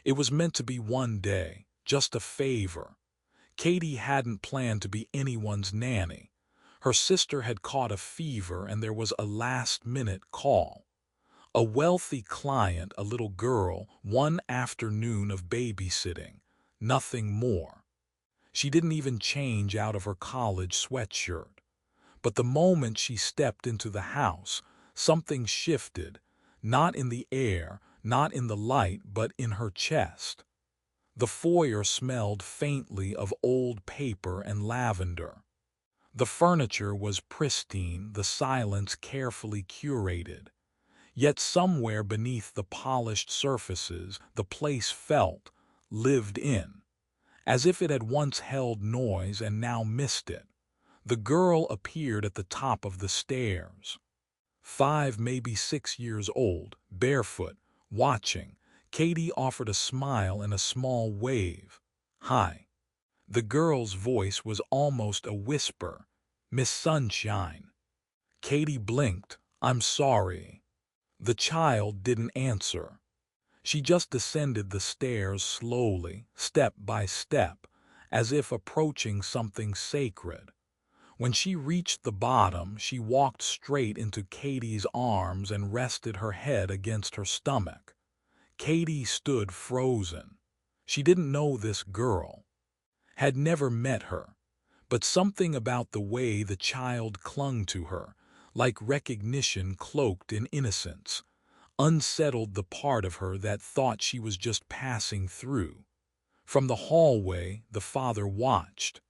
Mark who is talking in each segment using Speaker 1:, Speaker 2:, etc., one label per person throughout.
Speaker 1: It was meant to be one day, just a favor. Katie hadn't planned to be anyone's nanny. Her sister had caught a fever and there was a last-minute call. A wealthy client, a little girl, one afternoon of babysitting. Nothing more. She didn't even change out of her college sweatshirt. But the moment she stepped into the house, something shifted, not in the air, not in the light, but in her chest. The foyer smelled faintly of old paper and lavender. The furniture was pristine, the silence carefully curated. Yet somewhere beneath the polished surfaces, the place felt, lived in, as if it had once held noise and now missed it. The girl appeared at the top of the stairs. 5, maybe 6 years old, barefoot, watching. Katie offered a smile and a small wave. "Hi." The girl's voice was almost a whisper. "Miss Sunshine." Katie blinked. "I'm sorry." The child didn't answer. She just descended the stairs slowly, step by step, as if approaching something sacred. When she reached the bottom, she walked straight into Katie's arms and rested her head against her stomach. Katie stood frozen. She didn't know this girl, had never met her, but something about the way the child clung to her, like recognition cloaked in innocence, unsettled the part of her that thought she was just passing through. From the hallway, the father watched.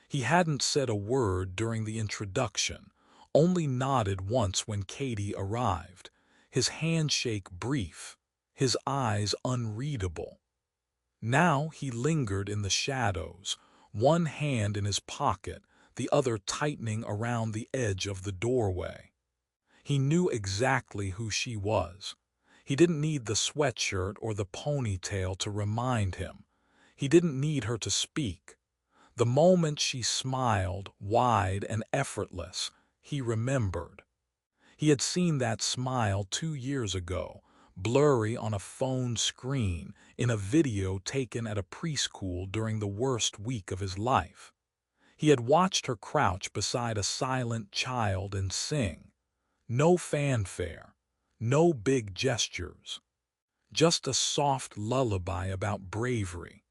Speaker 1: He hadn't said a word during the introduction, only nodded once when Katie arrived, his handshake brief, his eyes unreadable. Now he lingered in the shadows, one hand in his pocket, the other tightening around the edge of the doorway. He knew exactly who she was. He didn't need the sweatshirt or the ponytail to remind him. He didn't need her to speak. The moment she smiled, wide and effortless, he remembered. He had seen that smile 2 years ago, blurry on a phone screen, in a video taken at a preschool during the worst week of his life. He had watched her crouch beside a silent child and sing. No fanfare, no big gestures. Just a soft lullaby about bravery.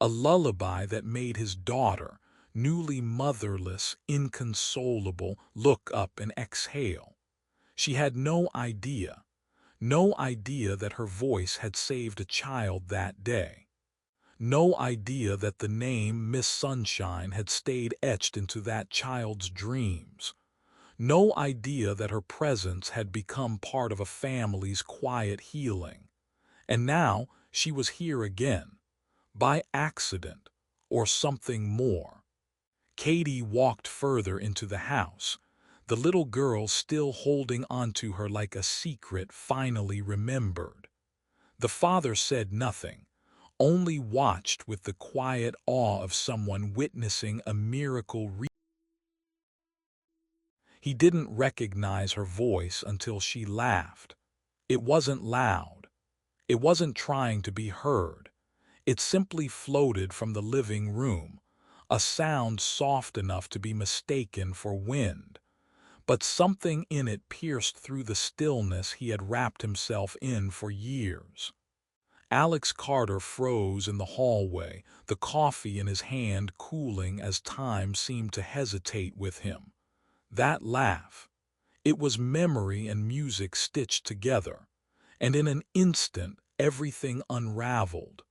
Speaker 1: A lullaby that made his daughter, newly motherless, inconsolable, look up and exhale. She had no idea that her voice had saved a child that day. No idea that the name Miss Sunshine had stayed etched into that child's dreams. No idea that her presence had become part of a family's quiet healing. And now she was here again, by accident or something more. Katie walked further into the house, the little girl still holding onto her like a secret finally remembered. The father said nothing, only watched with the quiet awe of someone witnessing a miracle. He didn't recognize her voice until she laughed. It wasn't loud. It wasn't trying to be heard. It simply floated from the living room, a sound soft enough to be mistaken for wind. But something in it pierced through the stillness he had wrapped himself in for years. Alex Carter froze in the hallway, the coffee in his hand cooling as time seemed to hesitate with him. That laugh. It was memory and music stitched together, and in an instant everything unraveled.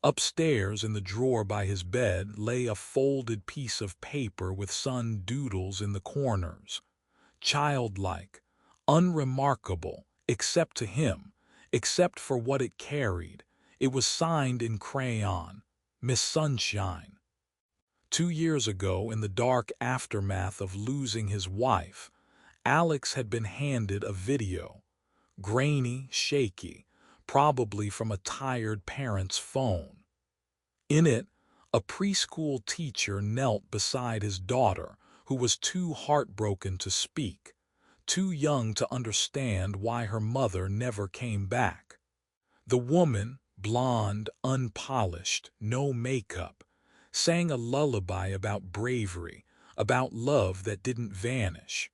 Speaker 1: Upstairs in the drawer by his bed lay a folded piece of paper with sun doodles in the corners. Childlike, unremarkable, except to him, except for what it carried. It was signed in crayon, Miss Sunshine. 2 years ago, in the dark aftermath of losing his wife, Alex had been handed a video, grainy, shaky, probably from a tired parent's phone. In it, a preschool teacher knelt beside his daughter, who was too heartbroken to speak, too young to understand why her mother never came back. The woman, blonde, unpolished, no makeup, sang a lullaby about bravery, about love that didn't vanish.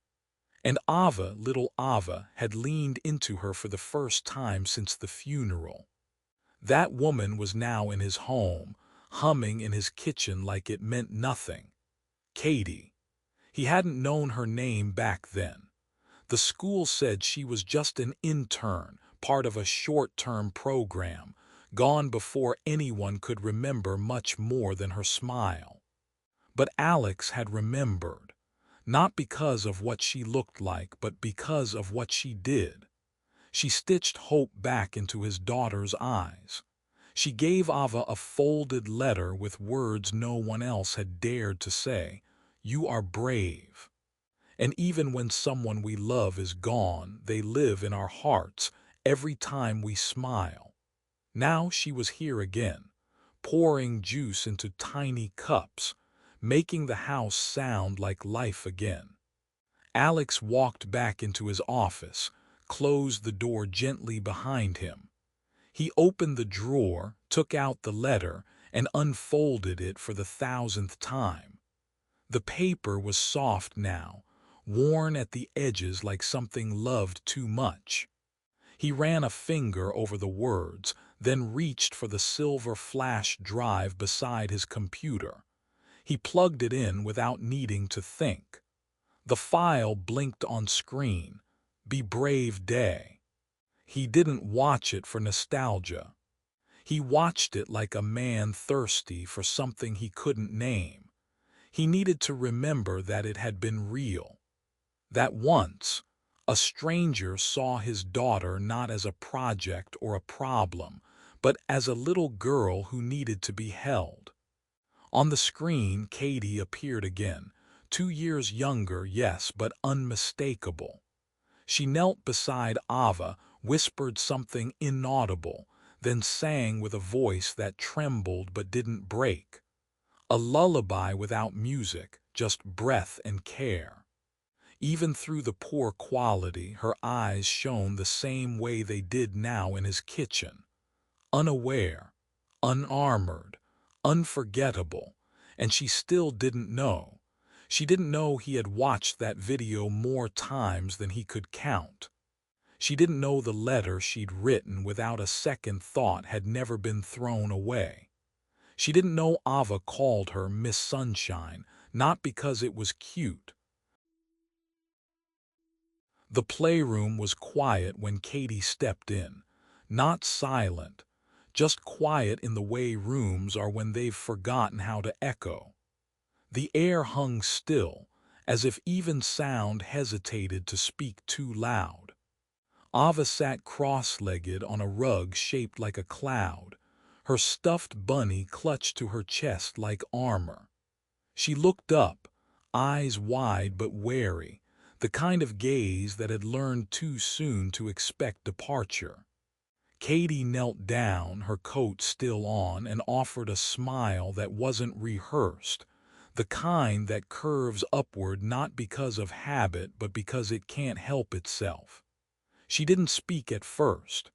Speaker 1: And Ava, little Ava, had leaned into her for the first time since the funeral. That woman was now in his home, humming in his kitchen like it meant nothing. Katie. He hadn't known her name back then. The school said she was just an intern, part of a short-term program, gone before anyone could remember much more than her smile. But Alex had remembered, not because of what she looked like, but because of what she did. She stitched hope back into his daughter's eyes. She gave Ava a folded letter with words no one else had dared to say. "You are brave. And even when someone we love is gone, they live in our hearts every time we smile." Now she was here again, pouring juice into tiny cups, making the house sound like life again. Alex walked back into his office, closed the door gently behind him. He opened the drawer, took out the letter, and unfolded it for the 1,000th time. The paper was soft now, worn at the edges like something loved too much. He ran a finger over the words, then reached for the silver flash drive beside his computer. He plugged it in without needing to think. The file blinked on screen. "Be brave day." He didn't watch it for nostalgia. He watched it like a man thirsty for something he couldn't name. He needed to remember that it had been real. That once, a stranger saw his daughter not as a project or a problem, but as a little girl who needed to be held. On the screen, Katie appeared again, 2 years younger, yes, but unmistakable. She knelt beside Ava, whispered something inaudible, then sang with a voice that trembled but didn't break. A lullaby without music, just breath and care. Even through the poor quality, her eyes shone the same way they did now in his kitchen. Unaware, unarmored, unforgettable, and she still didn't know. She didn't know he had watched that video more times than he could count. She didn't know the letter she'd written without a second thought had never been thrown away. She didn't know Ava called her Miss Sunshine, not because it was cute. The playroom was quiet when Katie stepped in. Not silent, just quiet in the way rooms are when they've forgotten how to echo. The air hung still, as if even sound hesitated to speak too loud. Ava sat cross-legged on a rug shaped like a cloud, her stuffed bunny clutched to her chest like armor. She looked up, eyes wide but wary, the kind of gaze that had learned too soon to expect departure. Katie knelt down, her coat still on, and offered a smile that wasn't rehearsed, the kind that curves upward not because of habit but because it can't help itself. She didn't speak at first.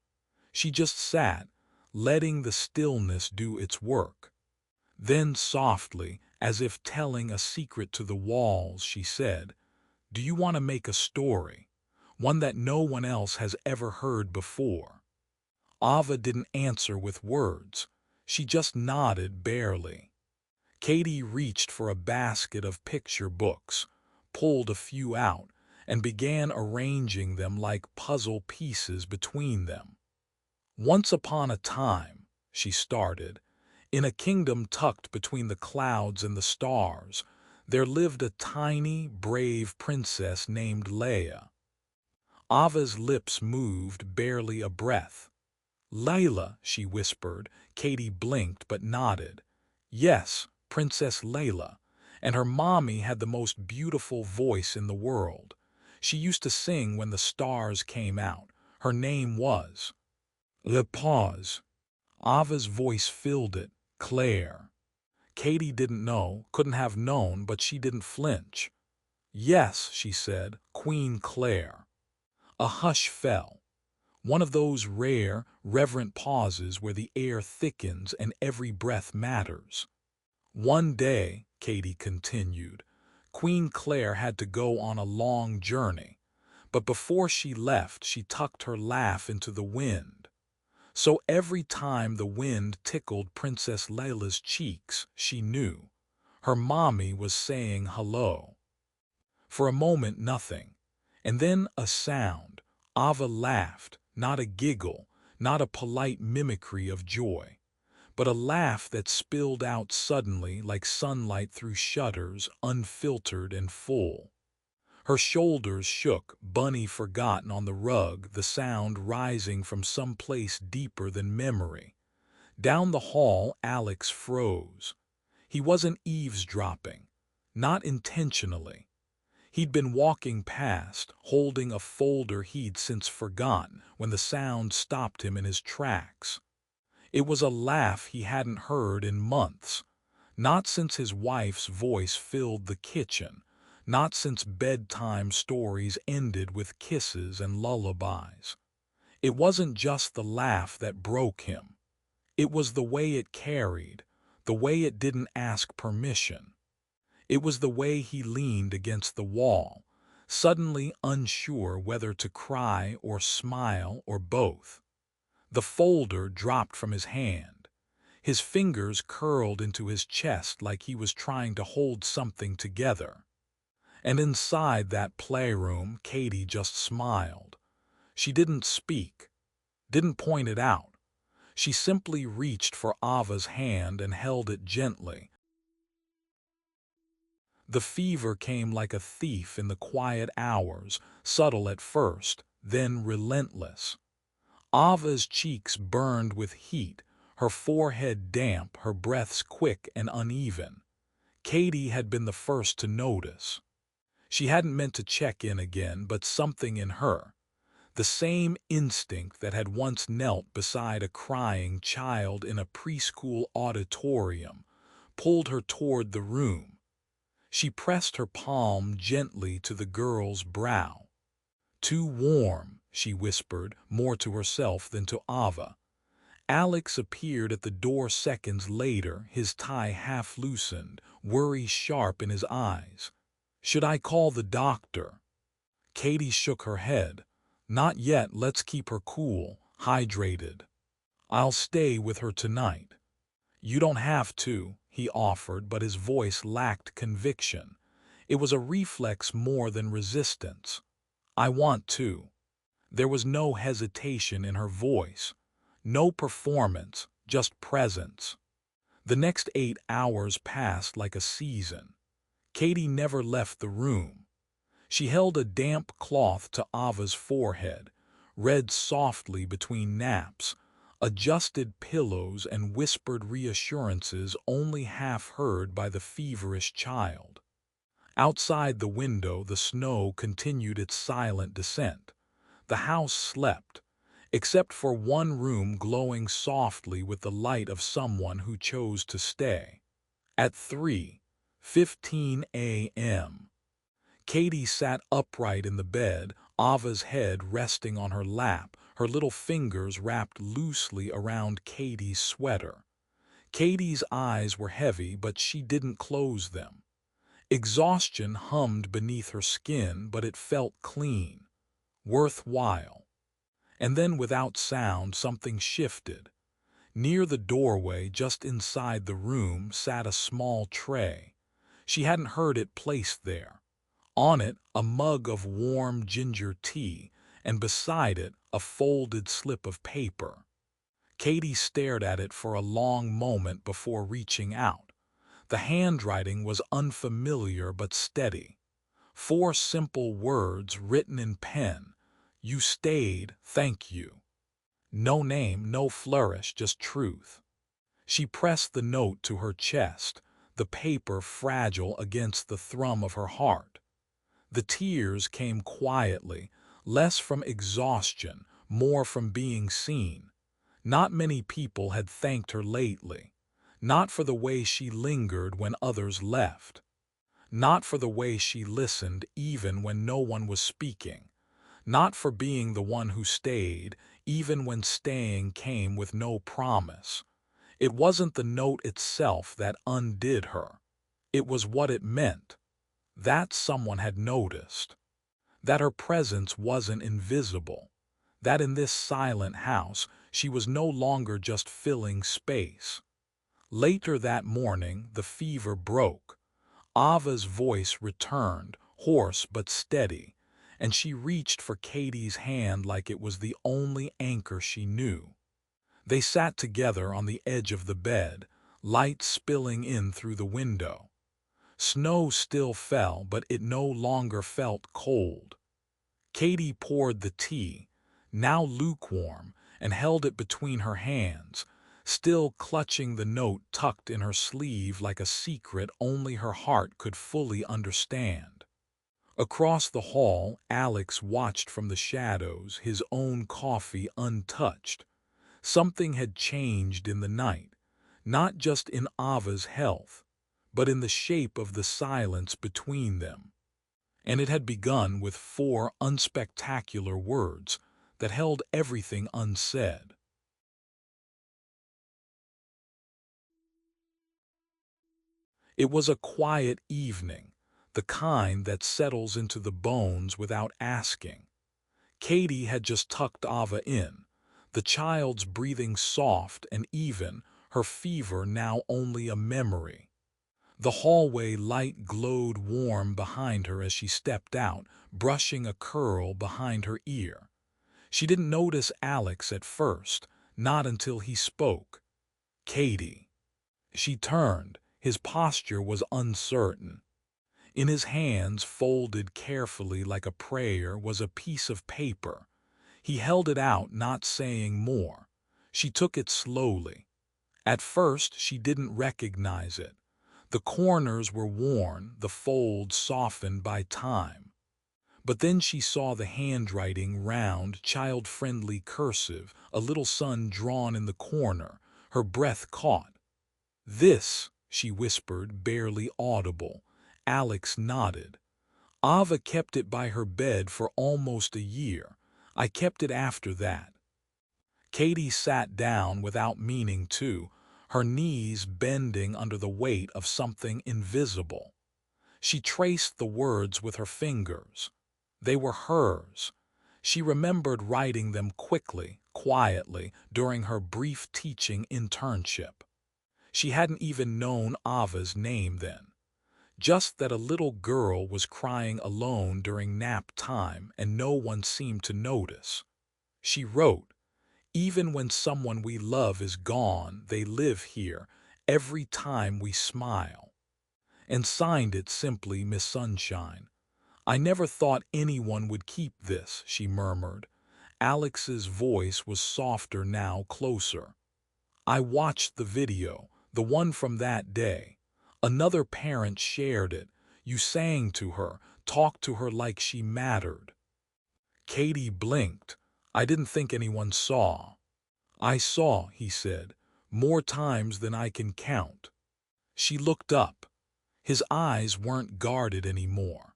Speaker 1: She just sat, letting the stillness do its work. Then softly, as if telling a secret to the walls, she said, "Do you want to make a story? One that no one else has ever heard before?" Ava didn't answer with words. She just nodded barely. Katie reached for a basket of picture books, pulled a few out, and began arranging them like puzzle pieces between them. "Once upon a time," she started, "in a kingdom tucked between the clouds and the stars, there lived a tiny, brave princess named Leia." Ava's lips moved, barely a breath. "Layla," she whispered. Katie blinked but nodded. "Yes, Princess Layla. And her mommy had the most beautiful voice in the world. She used to sing when the stars came out. Her name was—" The pause. Ava's voice filled it. "Claire." Katie didn't know, couldn't have known, but she didn't flinch. "Yes," she said, "Queen Claire." A hush fell. One of those rare, reverent pauses where the air thickens and every breath matters. One day, Katie continued, Queen Claire had to go on a long journey, but before she left, she tucked her laugh into the wind. So every time the wind tickled Princess Leila's cheeks, she knew her mommy was saying hello. For a moment, nothing, and then a sound. Ava laughed, not a giggle, not a polite mimicry of joy, but a laugh that spilled out suddenly like sunlight through shutters, unfiltered and full. Her shoulders shook, bunny forgotten on the rug, the sound rising from some place deeper than memory. Down the hall, Alex froze. He wasn't eavesdropping, not intentionally. He'd been walking past, holding a folder he'd since forgotten, when the sound stopped him in his tracks. It was a laugh he hadn't heard in months, not since his wife's voice filled the kitchen, not since bedtime stories ended with kisses and lullabies. It wasn't just the laugh that broke him. It was the way it carried, the way it didn't ask permission. It was the way he leaned against the wall, suddenly unsure whether to cry or smile or both. The folder dropped from his hand. His fingers curled into his chest like he was trying to hold something together. And inside that playroom, Katie just smiled. She didn't speak, didn't point it out. She simply reached for Ava's hand and held it gently. The fever came like a thief in the quiet hours, subtle at first, then relentless. Ava's cheeks burned with heat, her forehead damp, her breaths quick and uneven. Katie had been the first to notice. She hadn't meant to check in again, but something in her, the same instinct that had once knelt beside a crying child in a preschool auditorium, pulled her toward the room. She pressed her palm gently to the girl's brow. "Too warm," she whispered, more to herself than to Ava. Alex appeared at the door seconds later, his tie half loosened, worry sharp in his eyes. "Should I call the doctor?" Katie shook her head. "Not yet, let's keep her cool, hydrated. I'll stay with her tonight." "You don't have to," he offered, but his voice lacked conviction. It was a reflex more than resistance. "I want to." There was no hesitation in her voice, no performance, just presence. The next 8 hours passed like a season. Katie never left the room. She held a damp cloth to Ava's forehead, read softly between naps, adjusted pillows and whispered reassurances only half heard by the feverish child. Outside the window, the snow continued its silent descent. The house slept, except for one room glowing softly with the light of someone who chose to stay. At 3:15 a.m., Katie sat upright in the bed, Ava's head resting on her lap, her little fingers wrapped loosely around Katie's sweater. Katie's eyes were heavy, but she didn't close them. Exhaustion hummed beneath her skin, but it felt clean, worthwhile. And then, without sound, something shifted. Near the doorway, just inside the room, sat a small tray. She hadn't heard it placed there. On it, a mug of warm ginger tea, and beside it, a folded slip of paper. Katie stared at it for a long moment before reaching out. The handwriting was unfamiliar but steady. 4 simple words written in pen. "You stayed, thank you." No name, no flourish, just truth. She pressed the note to her chest, the paper fragile against the thrum of her heart. The tears came quietly, less from exhaustion, more from being seen. Not many people had thanked her lately. Not for the way she lingered when others left. Not for the way she listened even when no one was speaking. Not for being the one who stayed, even when staying came with no promise. It wasn't the note itself that undid her. It was what it meant. That someone had noticed. That her presence wasn't invisible. That in this silent house she was no longer just filling space. Later that morning, the fever broke. Ava's voice returned, hoarse but steady, and she reached for Katie's hand like it was the only anchor she knew. They sat together on the edge of the bed, light spilling in through the window. Snow still fell, but it no longer felt cold. Katie poured the tea, now lukewarm, and held it between her hands, still clutching the note tucked in her sleeve like a secret only her heart could fully understand. Across the hall, Alex watched from the shadows, his own coffee untouched. Something had changed in the night, not just in Ava's health, but in the shape of the silence between them. And it had begun with 4 unspectacular words that held everything unsaid. It was a quiet evening, the kind that settles into the bones without asking. Katie had just tucked Ava in, the child's breathing soft and even, her fever now only a memory. The hallway light glowed warm behind her as she stepped out, brushing a curl behind her ear. She didn't notice Alex at first, not until he spoke. "Katie." She turned. His posture was uncertain. In his hands, folded carefully like a prayer, was a piece of paper. He held it out, not saying more. She took it slowly. At first, she didn't recognize it. The corners were worn, the folds softened by time. But then she saw the handwriting, round, child-friendly cursive, a little sun drawn in the corner. Her breath caught. "This," she whispered, barely audible. Alex nodded. "Ava kept it by her bed for almost a year. I kept it after that." Katie sat down without meaning to, her knees bending under the weight of something invisible. She traced the words with her fingers. They were hers. She remembered writing them quickly, quietly, during her brief teaching internship. She hadn't even known Ava's name then. Just that a little girl was crying alone during nap time and no one seemed to notice. She wrote, "Even when someone we love is gone, they live here, every time we smile." And signed it simply Miss Sunshine. "I never thought anyone would keep this," she murmured. Alex's voice was softer now, closer. "I watched the video, the one from that day. Another parent shared it. You sang to her, talked to her like she mattered." Katie blinked. "I didn't think anyone saw." "I saw," he said, "more times than I can count." She looked up. His eyes weren't guarded anymore.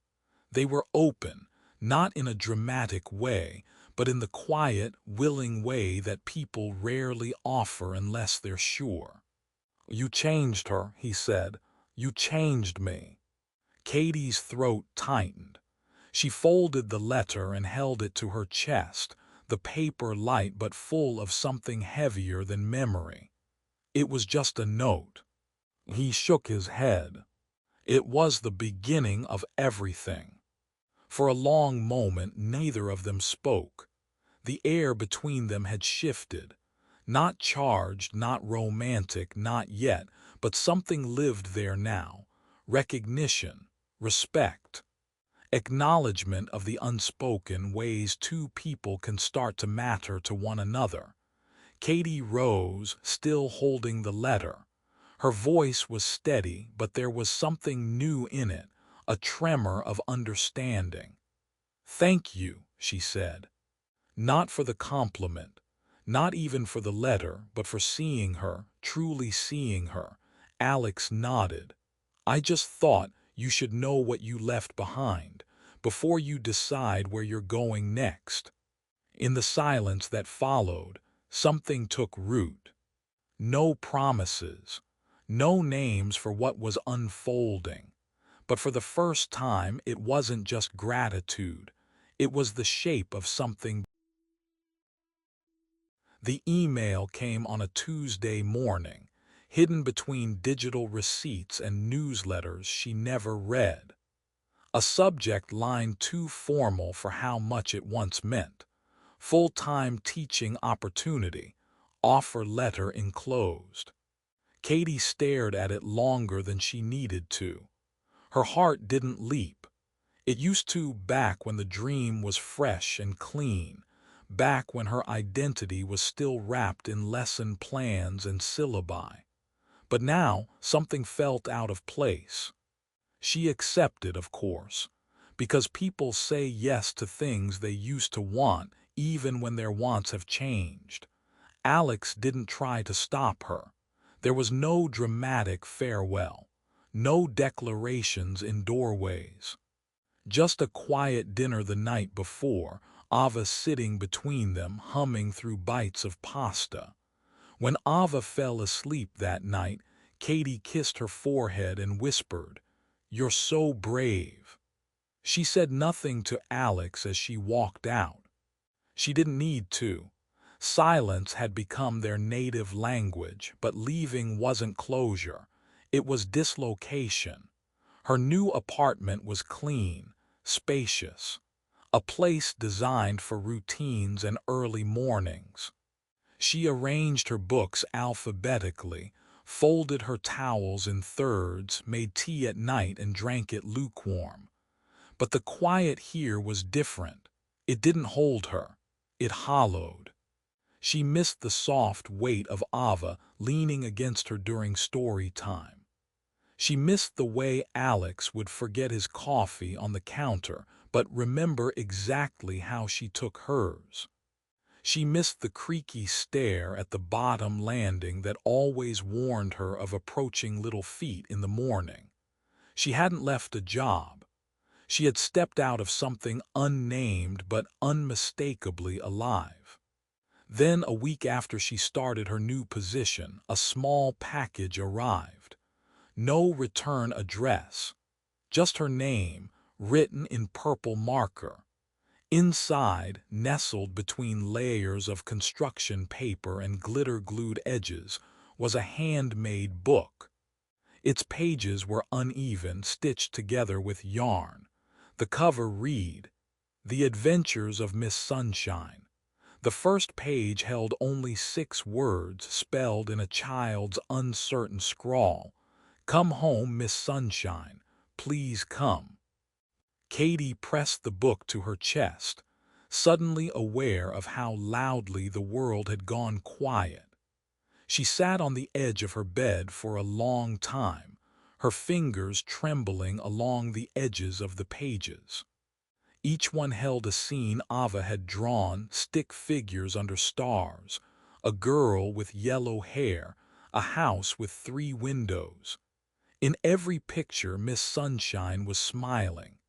Speaker 1: They were open, not in a dramatic way, but in the quiet, willing way that people rarely offer unless they're sure. "You changed her," he said. "You changed me." Katie's throat tightened. She folded the letter and held it to her chest, the paper light but full of something heavier than memory. It was just a note. He shook his head. It was the beginning of everything. For a long moment, neither of them spoke. The air between them had shifted. Not charged, not romantic, not yet, but something lived there now. Recognition, respect, acknowledgement of the unspoken ways two people can start to matter to one another. Katie rose, still holding the letter. Her voice was steady, but there was something new in it, a tremor of understanding. "Thank you," she said. Not for the compliment, not even for the letter, but for seeing her, truly seeing her. Alex nodded. "I just thought you should know what you left behind, before you decide where you're going next." In the silence that followed, something took root. No promises, no names for what was unfolding. But for the first time, it wasn't just gratitude. It was the shape of something. The email came on a Tuesday morning, hidden between digital receipts and newsletters she never read. A subject line too formal for how much it once meant. Full-time teaching opportunity, offer letter enclosed. Katie stared at it longer than she needed to. Her heart didn't leap. It used to back when the dream was fresh and clean, back when her identity was still wrapped in lesson plans and syllabi. But now something felt out of place. She accepted, of course, because people say yes to things they used to want even when their wants have changed. Alex didn't try to stop her. There was no dramatic farewell, no declarations in doorways. Just a quiet dinner the night before, Ava sitting between them, humming through bites of pasta. When Ava fell asleep that night, Katie kissed her forehead and whispered, "You're so brave." She said nothing to Alex as she walked out. She didn't need to. Silence had become their native language, but leaving wasn't closure. It was dislocation. Her new apartment was clean, spacious, a place designed for routines and early mornings. She arranged her books alphabetically, folded her towels in thirds, made tea at night and drank it lukewarm. But the quiet here was different. It didn't hold her. It hollowed. She missed the soft weight of Ava leaning against her during story time. She missed the way Alex would forget his coffee on the counter, but remember exactly how she took hers. She missed the creaky stair at the bottom landing that always warned her of approaching little feet in the morning. She hadn't left a job. She had stepped out of something unnamed but unmistakably alive. Then, a week after she started her new position, a small package arrived. No return address, just her name, written in purple marker. Inside, nestled between layers of construction paper and glitter-glued edges, was a handmade book. Its pages were uneven, stitched together with yarn. The cover read, "The Adventures of Miss Sunshine." The first page held only 6 words spelled in a child's uncertain scrawl. "Come home, Miss Sunshine. Please come." Katie pressed the book to her chest, suddenly aware of how loudly the world had gone quiet. She sat on the edge of her bed for a long time, her fingers trembling along the edges of the pages. Each one held a scene Ava had drawn, stick figures under stars, a girl with yellow hair, a house with 3 windows. In every picture, Miss Sunshine was smiling.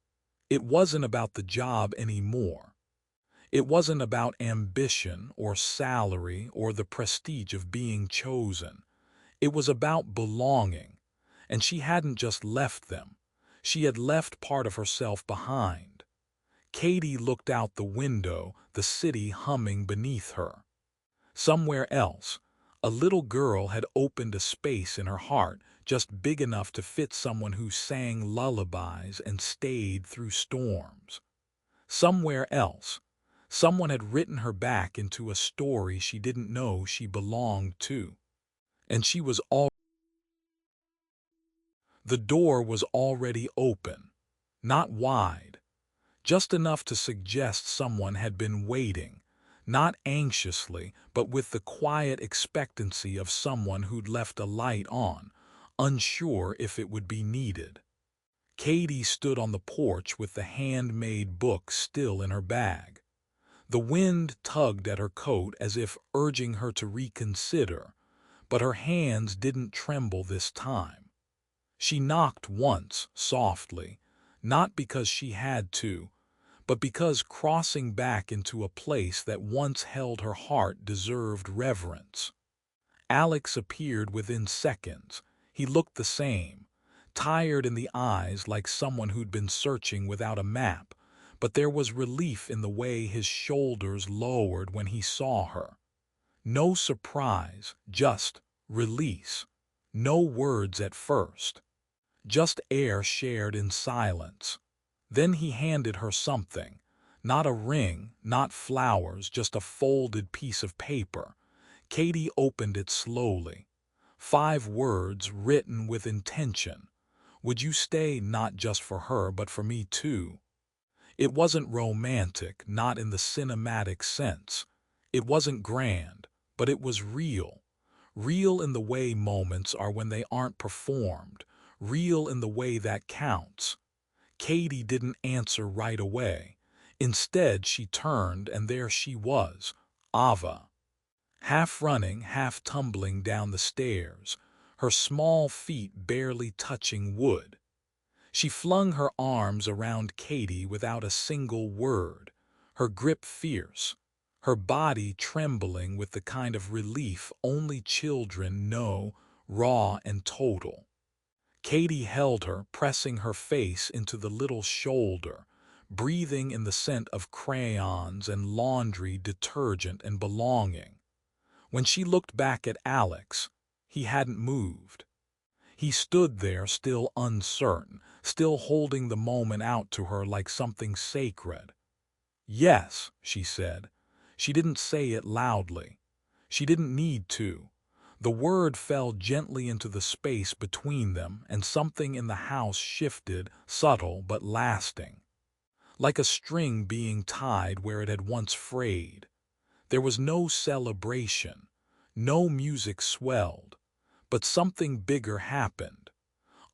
Speaker 1: It wasn't about the job anymore. It wasn't about ambition or salary or the prestige of being chosen. It was about belonging, and she hadn't just left them. She had left part of herself behind. Katie looked out the window, the city humming beneath her. Somewhere else, a little girl had opened a space in her heart just big enough to fit someone who sang lullabies and stayed through storms. Somewhere else, someone had written her back into a story she didn't know she belonged to. And she was all. The door was already open, not wide, just enough to suggest someone had been waiting, not anxiously, but with the quiet expectancy of someone who'd left a light on, unsure if it would be needed. Katie stood on the porch with the handmade book still in her bag. The wind tugged at her coat as if urging her to reconsider, but her hands didn't tremble this time. She knocked once, softly, not because she had to, but because crossing back into a place that once held her heart deserved reverence. Alex appeared within seconds. He looked the same, tired in the eyes like someone who'd been searching without a map, but there was relief in the way his shoulders lowered when he saw her. No surprise, just release. No words at first. Just air shared in silence. Then he handed her something. Not a ring, not flowers, just a folded piece of paper. Katie opened it slowly. 5 words written with intention. Would you stay not just for her, but for me too? It wasn't romantic, not in the cinematic sense. It wasn't grand, but it was real. Real in the way moments are when they aren't performed. Real in the way that counts. Katie didn't answer right away. Instead, she turned, and there she was, Ava. Half running, half tumbling down the stairs, her small feet barely touching wood. She flung her arms around Katie without a single word, her grip fierce, her body trembling with the kind of relief only children know, raw and total. Katie held her, pressing her face into the little shoulder, breathing in the scent of crayons and laundry detergent and belonging. When she looked back at Alex, he hadn't moved. He stood there still uncertain, still holding the moment out to her like something sacred. Yes, she said. She didn't say it loudly. She didn't need to. The word fell gently into the space between them, and something in the house shifted, subtle but lasting. Like a string being tied where it had once frayed. There was no celebration, no music swelled, but something bigger happened.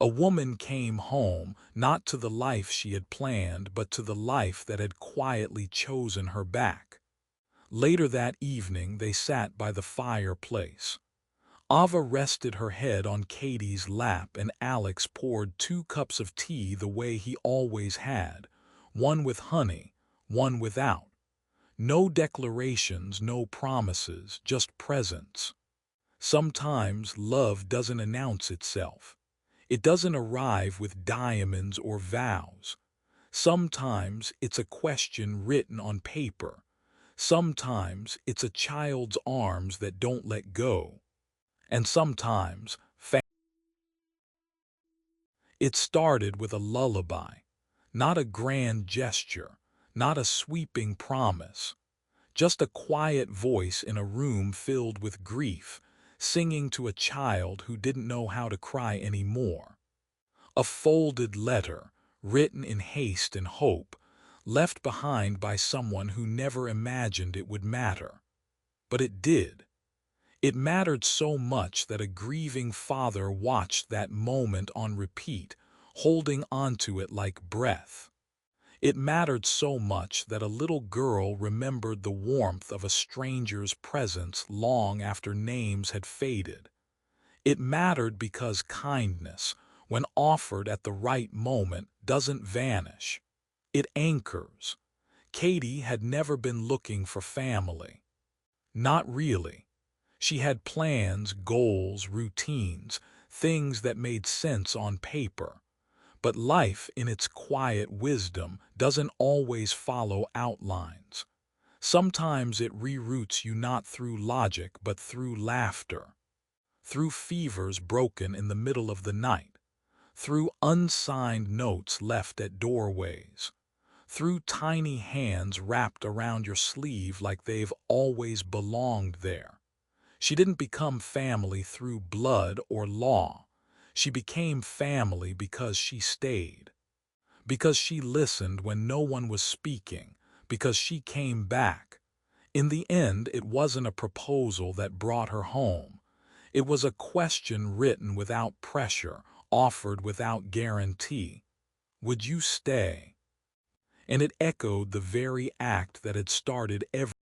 Speaker 1: A woman came home, not to the life she had planned, but to the life that had quietly chosen her back. Later that evening, they sat by the fireplace. Ava rested her head on Katie's lap, and Alex poured 2 cups of tea the way he always had, one with honey, one without. No declarations, no promises, just presence. Sometimes love doesn't announce itself. It doesn't arrive with diamonds or vows. Sometimes it's a question written on paper. Sometimes it's a child's arms that don't let go. And sometimes it started with a lullaby, not a grand gesture, not a sweeping promise, just a quiet voice in a room filled with grief, singing to a child who didn't know how to cry anymore. A folded letter, written in haste and hope, left behind by someone who never imagined it would matter. But it did. It mattered so much that a grieving father watched that moment on repeat, holding onto it like breath. It mattered so much that a little girl remembered the warmth of a stranger's presence long after names had faded. It mattered because kindness, when offered at the right moment, doesn't vanish. It anchors. Katie had never been looking for family. Not really. She had plans, goals, routines, things that made sense on paper. But life, in its quiet wisdom, doesn't always follow outlines. Sometimes it reroutes you not through logic but through laughter, through fevers broken in the middle of the night, through unsigned notes left at doorways, through tiny hands wrapped around your sleeve like they've always belonged there. She didn't become family through blood or law. She became family because she stayed, because she listened when no one was speaking, because she came back. In the end, it wasn't a proposal that brought her home. It was a question written without pressure, offered without guarantee. Would you stay? And it echoed the very act that had started everything.